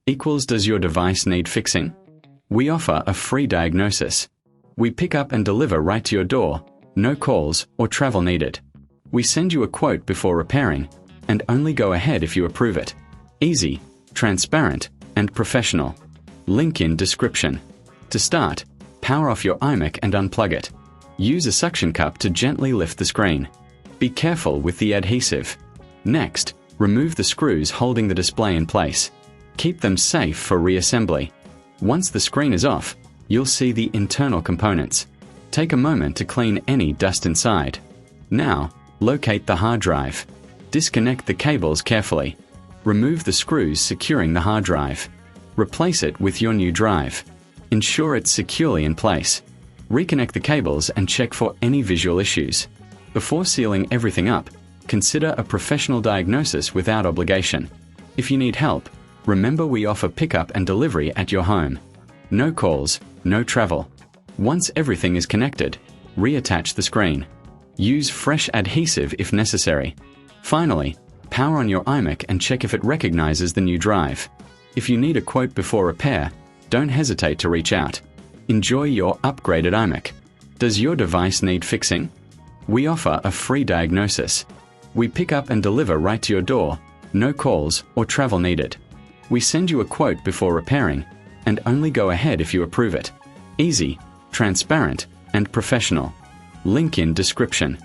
equals does your device need fixing? We offer a free diagnosis. We pick up and deliver right to your door, no calls or travel needed. We send you a quote before repairing, and only go ahead if you approve it. Easy, transparent, and professional. Link in description. To start, power off your iMac and unplug it. Use a suction cup to gently lift the screen. Be careful with the adhesive. Next, remove the screws holding the display in place. Keep them safe for reassembly. Once the screen is off, you'll see the internal components. Take a moment to clean any dust inside. Now, locate the hard drive. Disconnect the cables carefully. Remove the screws securing the hard drive. Replace it with your new drive. Ensure it's securely in place. Reconnect the cables and check for any visual issues. Before sealing everything up, consider a professional diagnosis without obligation. If you need help, remember we offer pickup and delivery at your home. No calls, no travel. Once everything is connected, reattach the screen. Use fresh adhesive if necessary. Finally, power on your iMac and check if it recognizes the new drive. If you need a quote before repair, don't hesitate to reach out. Enjoy your upgraded iMac. Does your device need fixing? We offer a free diagnosis. We pick up and deliver right to your door, no calls or travel needed. We send you a quote before repairing, and only go ahead if you approve it. Easy, transparent, and professional. Link in description.